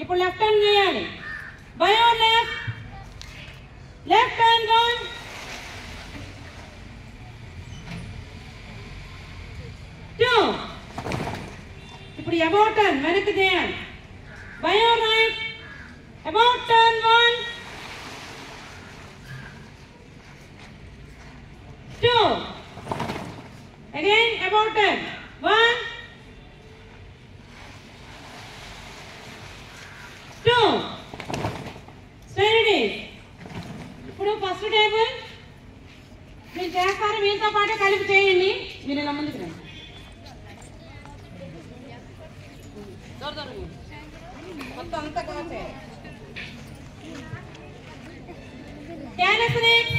ఇప్పుడు left hand చేయాలి. By our left, left hand 1 2. ఇప్పుడు అబౌట్ టర్న్ వెనక్కి చేయాలి. By our right, about turn 1 2. Again about turn 1 2. Steady. ఇప్పుడు ఫస్ట్ టేబుల్ మీరు చేస్తారు, మీతో పాటు కలిపి చేయండి. మీరు ఇలా ముందుకు రండి. మొత్తం అంతా కవర్ చేయాలి. క్యాలిస్టిక్స్